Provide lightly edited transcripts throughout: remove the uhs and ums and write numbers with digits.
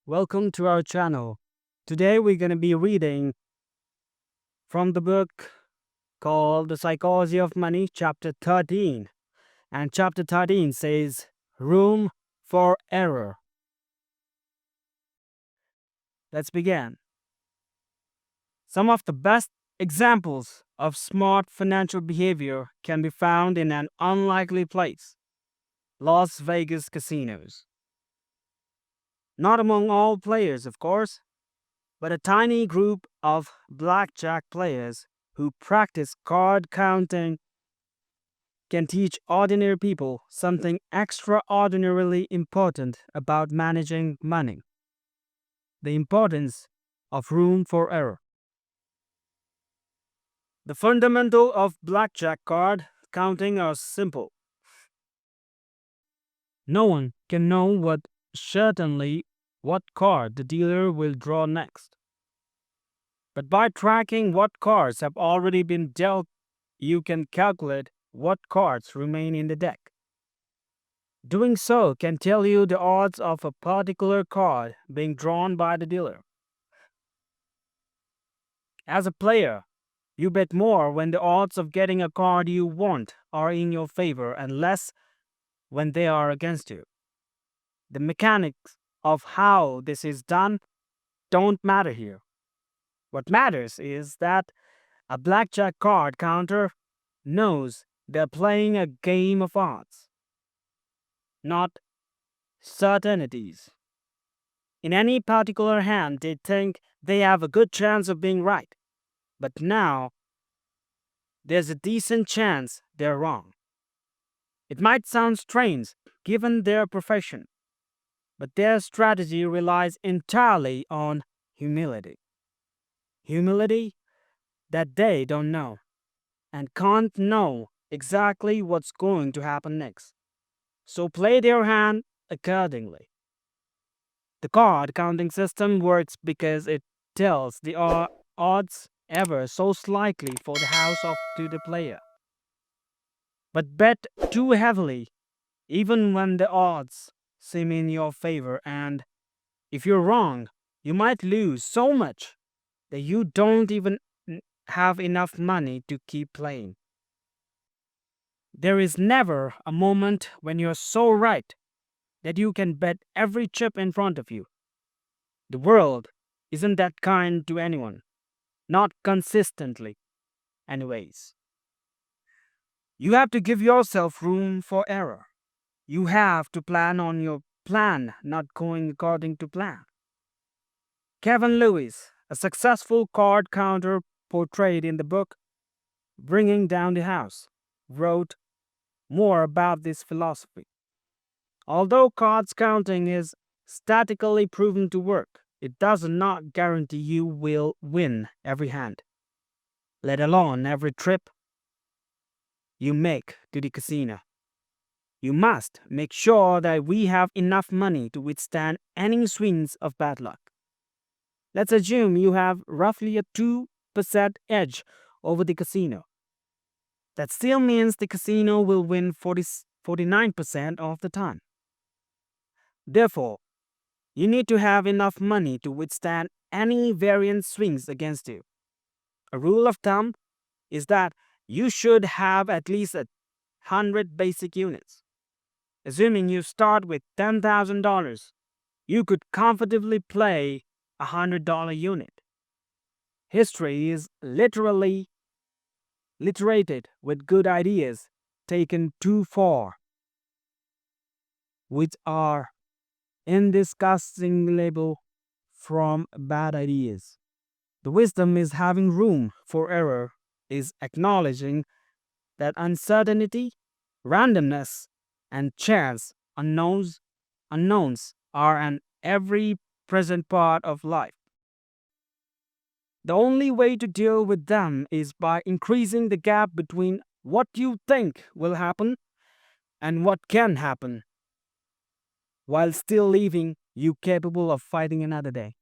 Welcome to our channel. Today we're going to be reading from the book called The Psychology of Money, Chapter 13. And Chapter 13 says, Room for Error. Let's begin. Some of the best examples of smart financial behavior can be found in an unlikely place, Las Vegas casinos. Not among all players, of course, but a tiny group of blackjack players who practice card counting can teach ordinary people something extraordinarily important about managing money: the importance of room for error. The fundamentals of blackjack card counting are simple. No one can know certainly what card the dealer will draw next. But by tracking what cards have already been dealt, you can calculate what cards remain in the deck. Doing so can tell you the odds of a particular card being drawn by the dealer. As a player, you bet more when the odds of getting a card you want are in your favor and less when they are against you. The mechanics of how this is done don't matter here. What matters is that a blackjack card counter knows they're playing a game of odds, not certainties. In any particular hand, they think they have a good chance of being right, but now there's a decent chance they're wrong. It might sound strange given their profession, but their strategy relies entirely on humility. Humility that they don't know and can't know exactly what's going to happen next. So play their hand accordingly. The card counting system works because it tells the odds ever so slightly for the house of to the player. But bet too heavily, even when the odds seem in your favor, and if you're wrong, you might lose so much that you don't even have enough money to keep playing. There is never a moment when you're so right that you can bet every chip in front of you. The world isn't that kind to anyone, not consistently, anyways. You have to give yourself room for error. You have to plan on your plan not going according to plan. Kevin Lewis, a successful card counter portrayed in the book Bringing Down the House, wrote more about this philosophy. Although cards counting is statistically proven to work, it does not guarantee you will win every hand, let alone every trip you make to the casino. You must make sure that we have enough money to withstand any swings of bad luck. Let's assume you have roughly a 2% edge over the casino. That still means the casino will win 49% of the time. Therefore, you need to have enough money to withstand any variant swings against you. A rule of thumb is that you should have at least 100 basic units. Assuming you start with $10,000, you could comfortably play a $100 unit. History is literally literated with good ideas taken too far, which are indistinguishable from bad ideas. The wisdom is having room for error, is acknowledging that uncertainty, randomness, and chance unknowns are an every present part of life. The only way to deal with them is by increasing the gap between what you think will happen and what can happen, while still leaving you capable of fighting another day.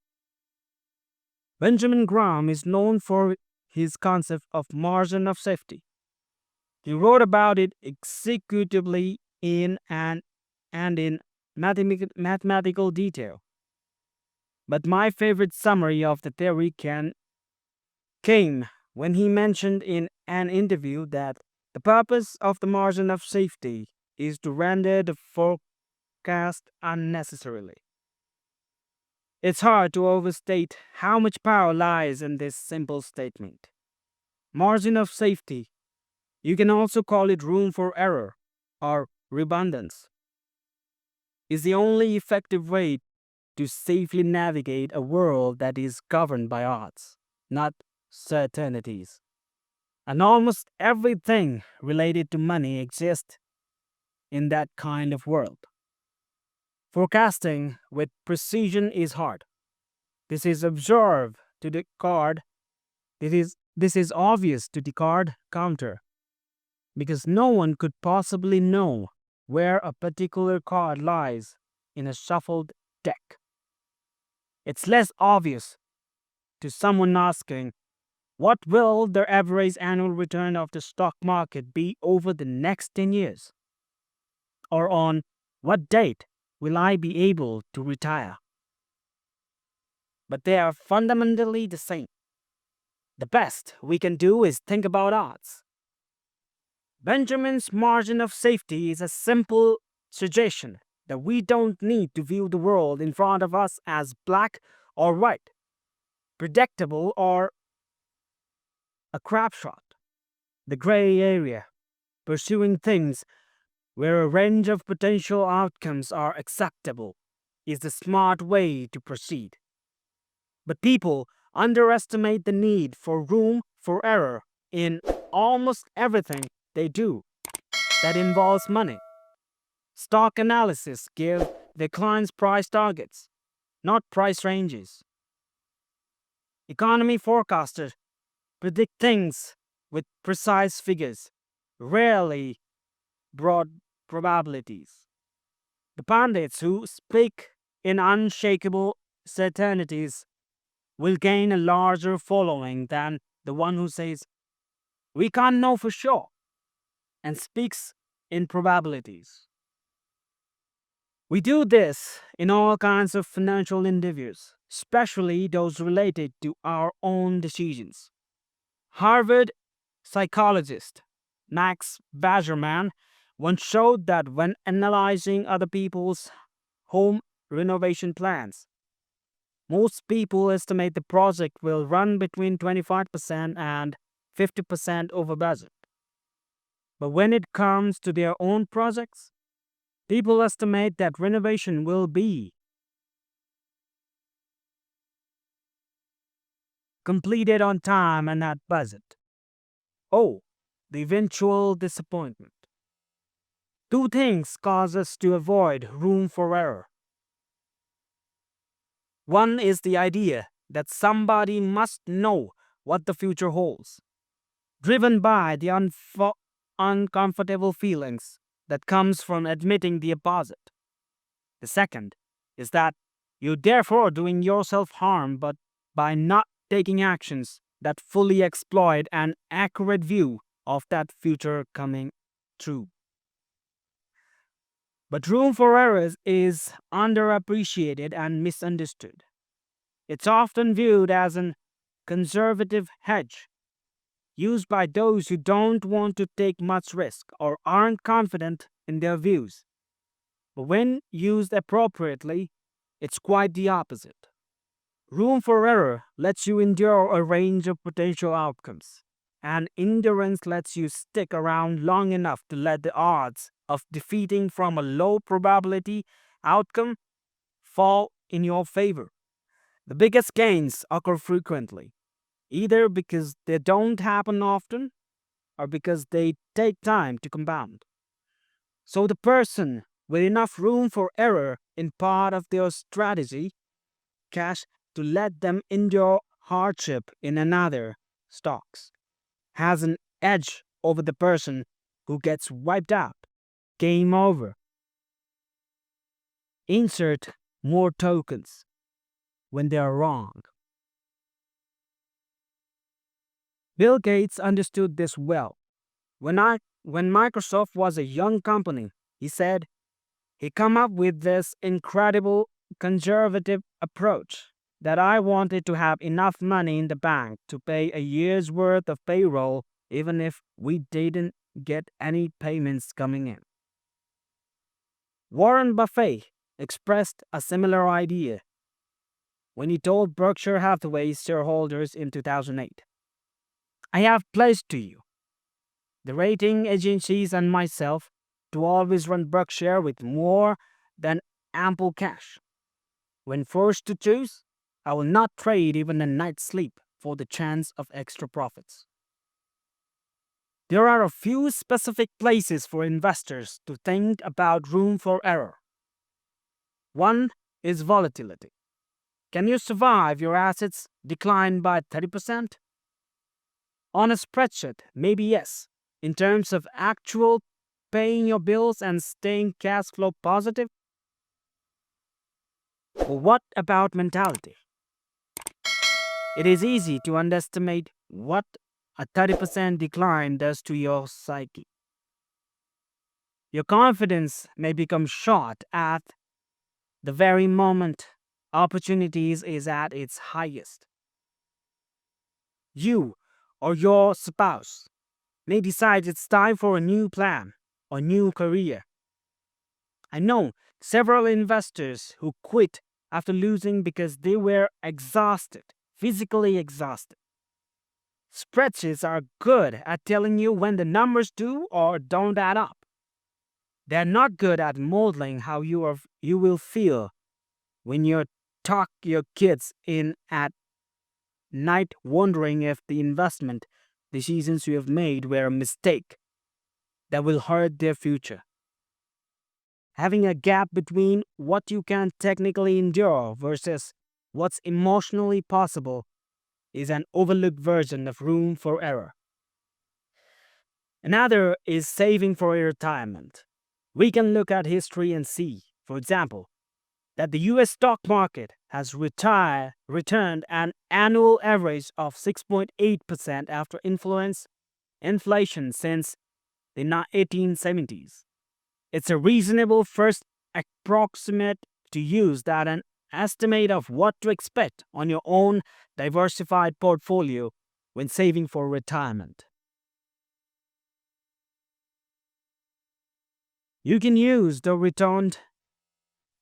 Benjamin Graham is known for his concept of margin of safety. He wrote about it executively in mathematical detail. But my favorite summary of the theory came when he mentioned in an interview that the purpose of the margin of safety is to render the forecast unnecessarily. It's hard to overstate how much power lies in this simple statement. Margin of safety. You can also call it room for error or redundance, is the only effective way to safely navigate a world that is governed by odds, not certainties. And almost everything related to money exists in that kind of world. Forecasting with precision is hard. This is observed to the card. This is obvious to the card counter because no one could possibly know where a particular card lies in a shuffled deck. It's less obvious to someone asking, what will the average annual return of the stock market be over the next 10 years? Or on what date will I be able to retire? But they are fundamentally the same. The best we can do is think about odds. Benjamin's margin of safety is a simple suggestion that we don't need to view the world in front of us as black or white, predictable or a crapshot. The gray area, pursuing things where a range of potential outcomes are acceptable, is the smart way to proceed. But people underestimate the need for room for error in almost everything they do that involves money. Stock analysis give their clients price targets, not price ranges. Economy forecasters predict things with precise figures, rarely broad probabilities. The pundits who speak in unshakable certainties will gain a larger following than the one who says, we can't know for sure, and speaks in probabilities. We do this in all kinds of financial endeavors, especially those related to our own decisions. Harvard psychologist Max Bazerman once showed that when analyzing other people's home renovation plans, most people estimate the project will run between 25% and 50% over budget. But when it comes to their own projects, people estimate that renovation will be completed on time and at budget. Oh, the eventual disappointment. Two things cause us to avoid room for error. One is the idea that somebody must know what the future holds, driven by the uncomfortable feelings that comes from admitting the opposite. The second is that you're therefore doing yourself harm but by not taking actions that fully exploit an accurate view of that future coming true. But room for errors is underappreciated and misunderstood. It's often viewed as an conservative hedge used by those who don't want to take much risk or aren't confident in their views. But when used appropriately, it's quite the opposite. Room for error lets you endure a range of potential outcomes, and endurance lets you stick around long enough to let the odds of defeating from a low probability outcome fall in your favor. The biggest gains occur frequently, either because they don't happen often or because they take time to compound. So the person with enough room for error in part of their strategy, cash to let them endure hardship in another stocks, has an edge over the person who gets wiped out. Game over. Insert more tokens when they are wrong. Bill Gates understood this well. When Microsoft was a young company, he said he come up with this incredible conservative approach. that I wanted to have enough money in the bank to pay a year's worth of payroll even if we didn't get any payments coming in. Warren Buffett expressed a similar idea when he told Berkshire Hathaway's shareholders in 2008, "I have pledged to you, the rating agencies and myself, to always run Berkshire with more than ample cash. When forced to choose, I will not trade even a night's sleep for the chance of extra profits." There are a few specific places for investors to think about room for error. One is volatility. Can you survive your assets decline by 30%? On a spreadsheet, maybe yes. In terms of actual paying your bills and staying cash flow positive? But what about mentality? It is easy to underestimate what a 30% decline does to your psyche. Your confidence may become shot at the very moment opportunities is at its highest. You or your spouse may decide it's time for a new plan or new career. I know several investors who quit after losing because they were exhausted, physically exhausted. Spreadsheets are good at telling you when the numbers do or don't add up. They're not good at modeling how you will feel when you tuck your kids in at night wondering if the investment decisions you have made were a mistake that will hurt their future. Having a gap between what you can technically endure versus what's emotionally possible is an overlooked version of room for error. Another is saving for retirement. We can look at history and see, for example, that the US stock market has returned an annual average of 6.8% after inflation since the 1870s. It's a reasonable first approximate to use that an estimate of what to expect on your own diversified portfolio when saving for retirement. You can use the returned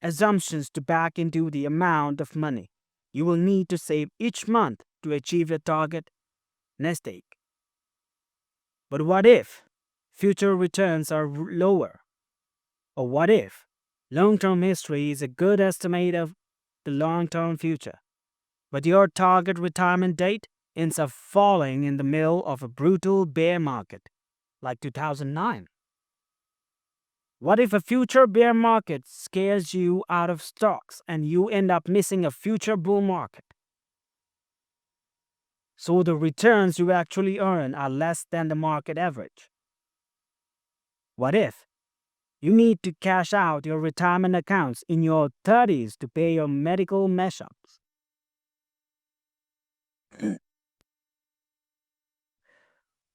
assumptions to back into the amount of money you will need to save each month to achieve your target nest egg. But what if future returns are lower? Or what if long-term history is a good estimate of the long-term future, but your target retirement date ends up falling in the middle of a brutal bear market like 2009? What if a future bear market scares you out of stocks and you end up missing a future bull market? So the returns you actually earn are less than the market average. What if you need to cash out your retirement accounts in your 30s to pay your medical mess-ups?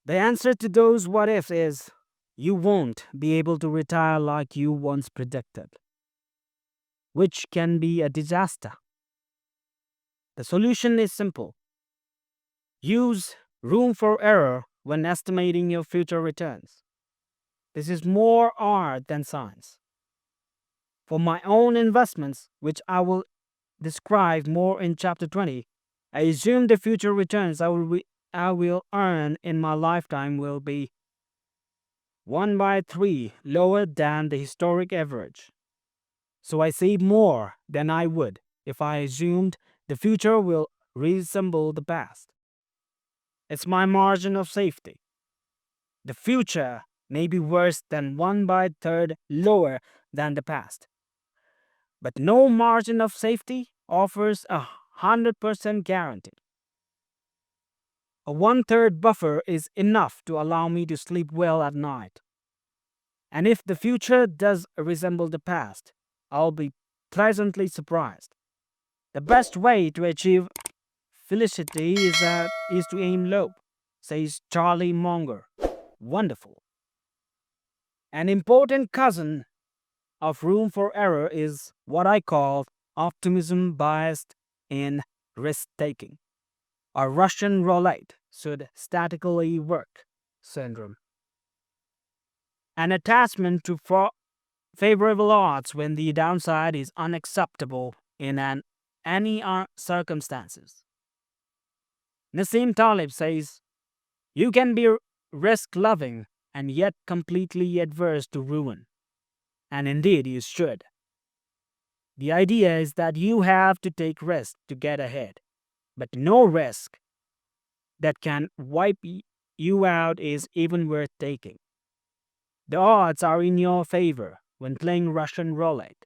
The answer to those what ifs is you won't be able to retire like you once predicted, which can be a disaster. The solution is simple. Use room for error when estimating your future returns. This is more art than science. For my own investments, which I will describe more in chapter 20, I assume the future returns I will earn in my lifetime will be 1 by 3 lower than the historic average. So I save more than I would if I assumed the future will resemble the past. It's my margin of safety. The future may be worse than 1 by 3 lower than the past. But no margin of safety offers 100% guarantee. A 1/3 buffer is enough to allow me to sleep well at night. And if the future does resemble the past, I'll be pleasantly surprised. The best way to achieve felicity is to aim low, says Charlie Munger. Wonderful. An important cousin of room for error is what I call optimism biased in risk taking, or Russian roulette should statically work syndrome. An attachment to favorable odds when the downside is unacceptable in any circumstances. Nassim Taleb says, you can be risk loving and yet completely adverse to ruin. And indeed, you should. The idea is that you have to take risk to get ahead, but no risk that can wipe you out is even worth taking. The odds are in your favor when playing Russian roulette,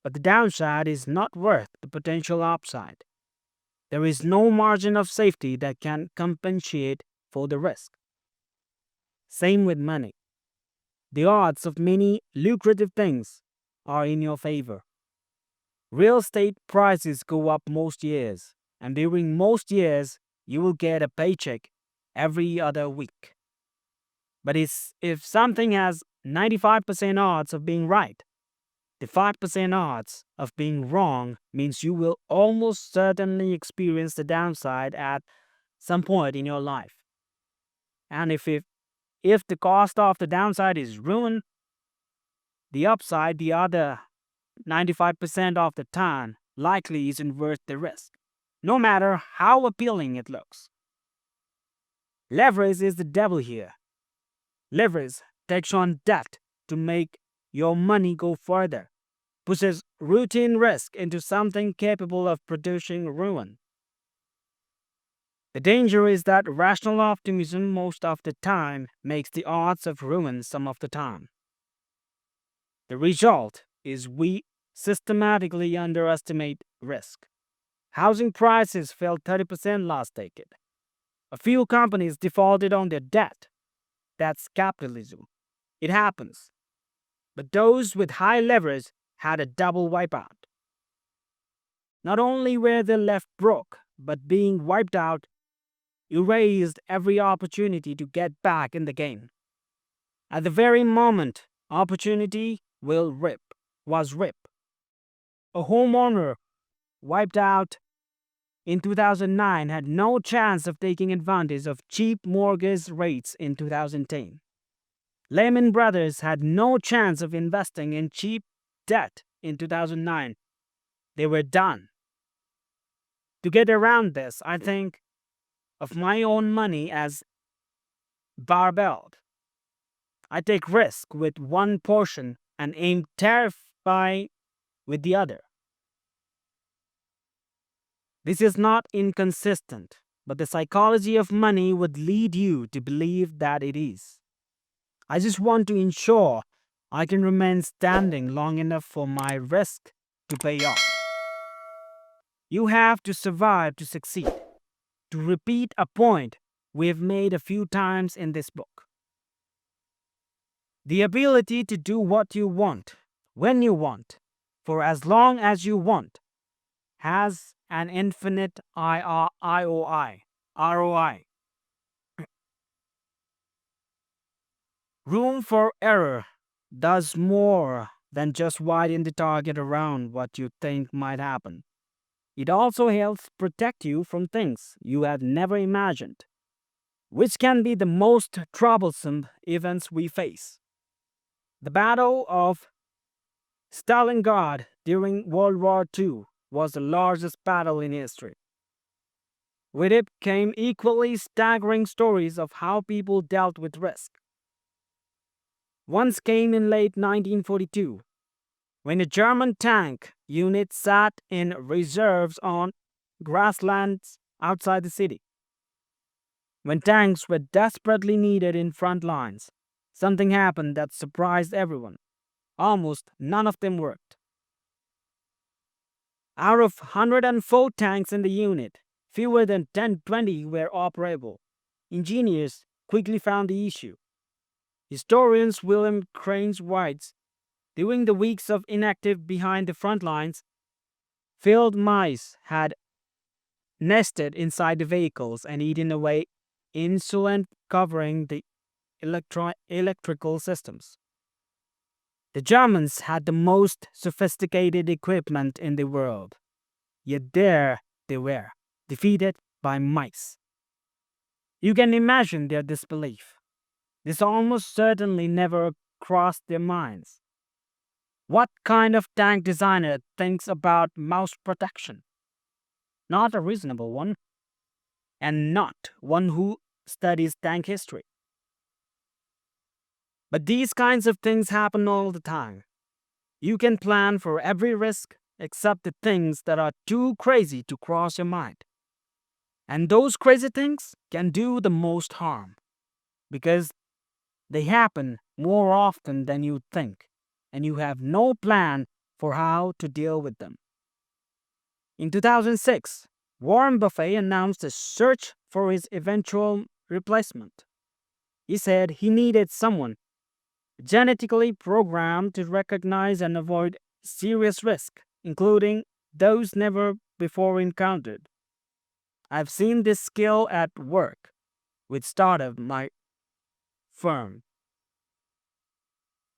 but the downside is not worth the potential upside. There is no margin of safety that can compensate for the risk. Same with money. The odds of many lucrative things are in your favor. Real estate prices go up most years, and during most years, you will get a paycheck every other week. But if something has 95% odds of being right, the 5% odds of being wrong means you will almost certainly experience the downside at some point in your life. And if the cost of the downside is ruin, the upside, the other 95% of the time, likely isn't worth the risk, no matter how appealing it looks. Leverage is the devil here. Leverage takes on debt to make your money go further, pushes routine risk into something capable of producing ruin. The danger is that rational optimism most of the time makes the odds of ruin some of the time. The result is we systematically underestimate risk. Housing prices fell 30% last decade. A few companies defaulted on their debt. That's capitalism. It happens. But those with high leverage had a double wipeout. Not only were they left broke, but being wiped out erased every opportunity to get back in the game. At the very moment opportunity was ripped. A homeowner wiped out in 2009 had no chance of taking advantage of cheap mortgage rates in 2010. Lehman Brothers had no chance of investing in cheap debt in 2009. They were done. To get around this, I think of my own money as barbelled. I take risk with one portion and aim terrify with the other. This is not inconsistent, but the psychology of money would lead you to believe that it is. I just want to ensure I can remain standing long enough for my risk to pay off. You have to survive to succeed. To repeat a point we have made a few times in this book. The ability to do what you want, when you want, for as long as you want, has an infinite ROI. Room for error does more than just widen the target around what you think might happen. It also helps protect you from things you have never imagined, which can be the most troublesome events we face. The Battle of Stalingrad during World War II was the largest battle in history. With it came equally staggering stories of how people dealt with risk. Once came in late 1942, when a German tank unit sat in reserves on grasslands outside the city. When tanks were desperately needed in front lines, something happened that surprised everyone. Almost none of them worked. Out of 104 tanks in the unit, fewer than 10-20 were operable. Engineers quickly found the issue. Historians William Cranes writes, during the weeks of inactive behind the front lines, field mice had nested inside the vehicles and eaten away insulin covering the electrical systems. The Germans had the most sophisticated equipment in the world, Yet there they were, defeated by mice. You can imagine their disbelief. This almost certainly never crossed their minds. What kind of tank designer thinks about mouse protection? Not a reasonable one, and not one who studies tank history. But these kinds of things happen all the time. You can plan for every risk except the things that are too crazy to cross your mind. And those crazy things can do the most harm because they happen more often than you think, and you have no plan for how to deal with them. In 2006, Warren Buffett announced a search for his eventual replacement. He said he needed someone genetically programmed to recognize and avoid serious risk, including those never before encountered. I've seen this skill at work with startup my firm.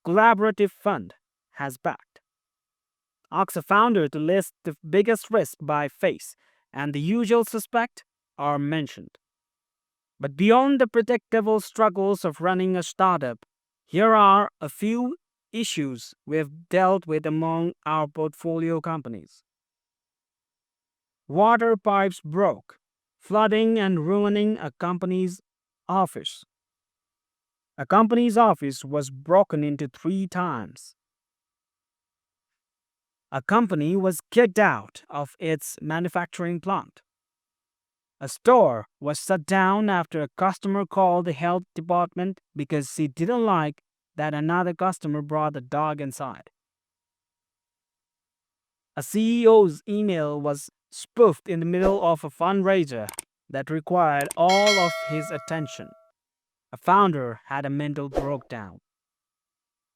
Collaborative Fund has backed. Ask a founder to list the biggest risk by face, and the usual suspect are mentioned. But beyond the predictable struggles of running a startup, here are a few issues we've dealt with among our portfolio companies. Water pipes broke, flooding and ruining a company's office. A company's office was broken into 3 times. A company was kicked out of its manufacturing plant. A store was shut down after a customer called the health department because she didn't like that another customer brought a dog inside. A CEO's email was spoofed in the middle of a fundraiser that required all of his attention. A founder had a mental breakdown.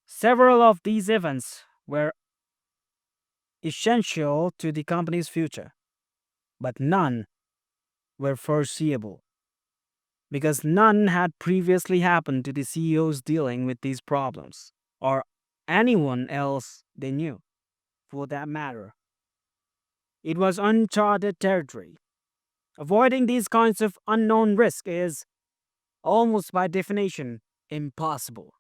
Several of these events were essential to the company's future, but none were foreseeable because none had previously happened to the CEOs dealing with these problems or anyone else they knew, for that matter. It was uncharted territory. Avoiding these kinds of unknown risk is, almost by definition, impossible.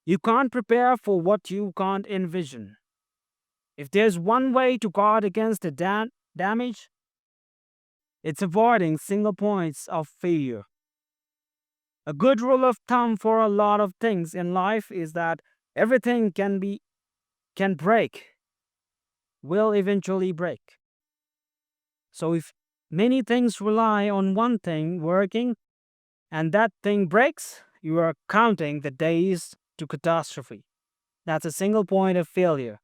You can't prepare for what you can't envision. If there's one way to guard against the damage, it's avoiding single points of failure. A good rule of thumb for a lot of things in life is that everything can break, will eventually break. So if many things rely on one thing working and that thing breaks, you are counting the days to catastrophe. That's a single point of failure.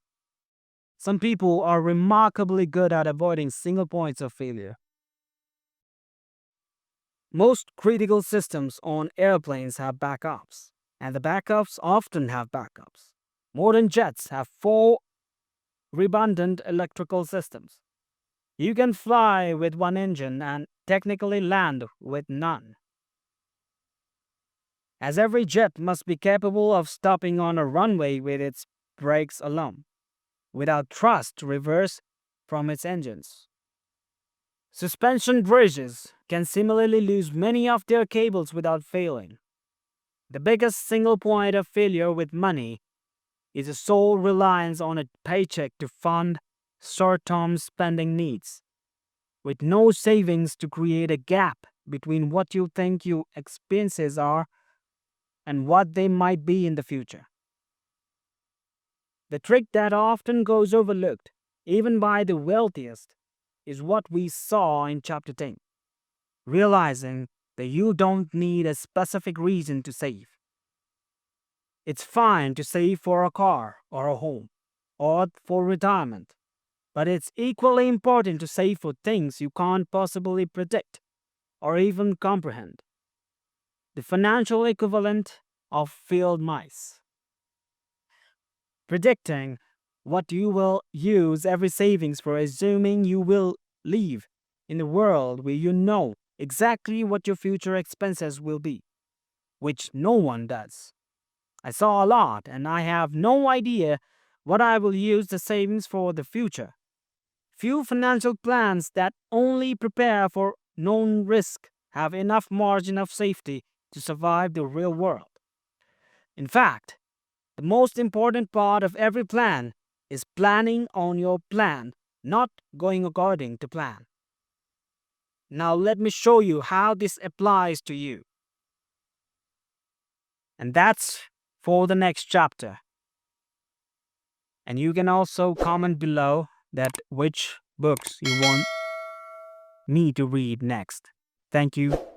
Some people are remarkably good at avoiding single points of failure. Most critical systems on airplanes have backups, and the backups often have backups. Modern jets have 4 redundant electrical systems. You can fly with one engine and technically land with none. As every jet must be capable of stopping on a runway with its brakes alone, without thrust to reverse from its engines. Suspension bridges can similarly lose many of their cables without failing. The biggest single point of failure with money is a sole reliance on a paycheck to fund short-term spending needs, with no savings to create a gap between what you think your expenses are and what they might be in the future. The trick that often goes overlooked, even by the wealthiest, is what we saw in Chapter 10. Realizing that you don't need a specific reason to save. It's fine to save for a car or a home or for retirement, but it's equally important to save for things you can't possibly predict or even comprehend. The financial equivalent of field mice. Predicting what you will use every savings for, assuming you will live in a world where you know exactly what your future expenses will be, which no one does. I saw a lot and I have no idea what I will use the savings for the future. Few financial plans that only prepare for known risk have enough margin of safety to survive the real world. In fact, the most important part of every plan is planning on your plan, not going according to plan. Now, let me show you how this applies to you. And that's for the next chapter. And you can also comment below that which books you want me to read next. Thank you.